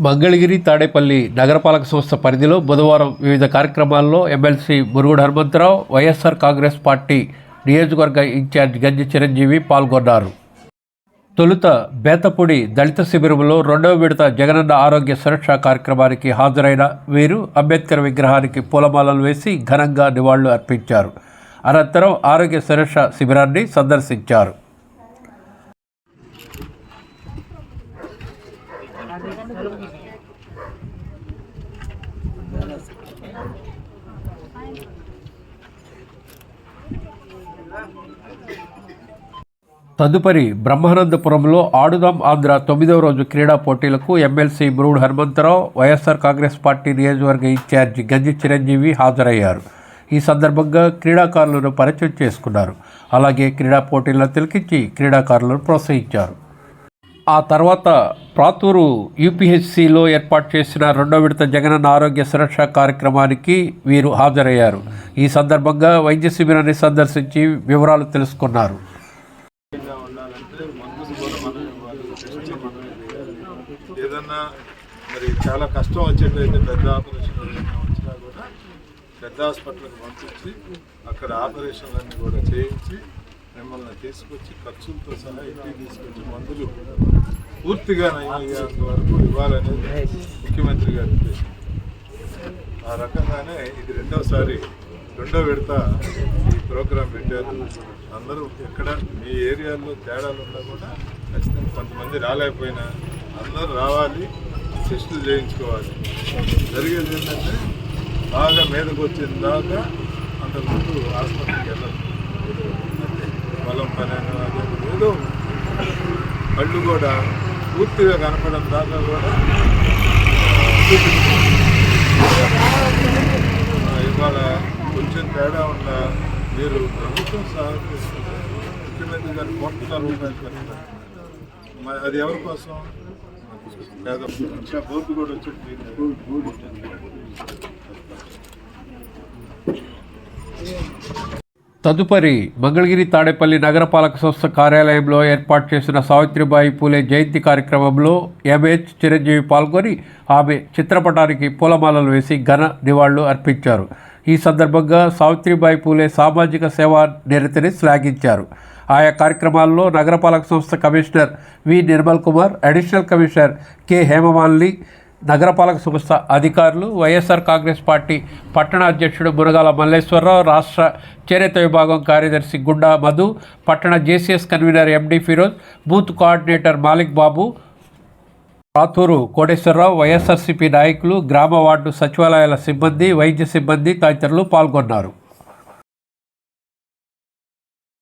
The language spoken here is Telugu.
మంగళగిరి తాడేపల్లి నగరపాలక సంస్థ పరిధిలో బుధవారం వివిధ కార్యక్రమాల్లో ఎమ్మెల్సీ మురుగుడు హనుమంతరావు, వైఎస్ఆర్ కాంగ్రెస్ పార్టీ నియోజకవర్గ ఇన్ఛార్జ్ గంజి చిరంజీవి పాల్గొన్నారు. తొలుత బేతపూడి దళిత శిబిరంలో రెండవ విడత జగనన్న ఆరోగ్య సురక్ష కార్యక్రమానికి హాజరైన వీరు అంబేద్కర్ విగ్రహానికి పూలమాలలు వేసి ఘనంగా నివాళులు అర్పించారు. అనంతరం ఆరోగ్య సురక్ష శిబిరాన్ని సందర్శించారు. తదుపరి బ్రహ్మానందపురంలో ఆడుదాం ఆంధ్ర 9వ రోజు క్రీడా పోటీలకు ఎమ్మెల్సీ మురుగుడు హనుమంతరావు, వైఎస్ఆర్ కాంగ్రెస్ పార్టీ నియోజకవర్గ ఇన్ఛార్జి గంజి చిరంజీవి హాజరయ్యారు. ఈ సందర్భంగా క్రీడాకారులను పరిచయం చేసుకున్నారు. అలాగే క్రీడా పోటీలను తిలకించి క్రీడాకారులను ప్రోత్సహించారు. ఆ తర్వాత ప్రాతూరు యూపీహెచ్సిలో ఏర్పాటు చేసిన రెండో విడత జగనన్న ఆరోగ్య సురక్ష కార్యక్రమానికి వీరు హాజరయ్యారు. ఈ సందర్భంగా వైద్య శిబిరాన్ని సందర్శించి వివరాలు తెలుసుకున్నారు. ఏదన్నా మరి చాలా కష్టం వచ్చేటైతే పెద్ద ఆపరేషన్ వచ్చినా కూడా పెద్ద హాస్పిటల్కి పంపించి అక్కడ ఆపరేషన్లన్నీ కూడా చేయించి మిమ్మల్ని తీసుకొచ్చి ఖర్చులతో సహా ఇంటికి తీసుకొచ్చి మందులు పూర్తిగా నయమయ్యేంత వరకు ఇవ్వాలనేది ముఖ్యమంత్రి గారి ఉద్దేశం. ఆ రకంగానే ఇది రెండో విడత ఈ ప్రోగ్రాం పెట్టారు. అందరూ ఎక్కడ మీ ఏరియాలో తేడాలు ఉన్నా కూడా ఖచ్చితంగా కొంతమంది రాలేకపోయినా అందరూ రావాలి, టెస్టులు చేయించుకోవాలి. జరిగేది ఏంటంటే బాగా మీదకు వచ్చిన దాకా అంతకుముందు ఆసుపత్రికి వెళ్ళాలి. పొలం పని ఏదో కళ్ళు కూడా పూర్తిగా కనపడడం దాకా కూడా ఇవాళ కొంచెం తేడా ఉన్న మీరు ప్రభుత్వం సహకరిస్తుంది. ముఖ్యమంత్రి గారు 1,00,00,000 రూపాయలు పెడతారు. అది ఎవరి కోసం? పేద బోర్డు కూడా వచ్చింది. తదుపరి మంగళగిరి తాడేపల్లి నగరపాలక సంస్థ కార్యాలయంలో ఏర్పాటు చేసిన సావిత్రిబాయి పూలే జయంతి కార్యక్రమంలో ఎంహెచ్ చిరంజీవి పాల్గొని ఆమె చిత్రపటానికి పూలమాలలు వేసి ఘన నివాళులు అర్పించారు. ఈ సందర్భంగా సావిత్రిబాయి పూలే సామాజిక సేవా నిరతిని శ్లాఘించారు. ఆయా కార్యక్రమాల్లో నగరపాలక సంస్థ commissioner V Nirmal Kumar, additional commissioner K Hemamalini, నగరపాలక సంస్థ అధికారులు, వైఎస్ఆర్ కాంగ్రెస్ పార్టీ పట్టణ అధ్యక్షుడు మునగాల మల్లేశ్వరరావు, రాష్ట్ర చేనేత విభాగం కార్యదర్శి గుండా మధు, పట్టణ JCS convener MD Firoz, booth coordinator Malik Babu, Prathuru Koteswararao, YSRCP నాయకులు, గ్రామ వార్డు సచివాలయాల సిబ్బంది, వైద్య సిబ్బంది తదితరులు పాల్గొన్నారు.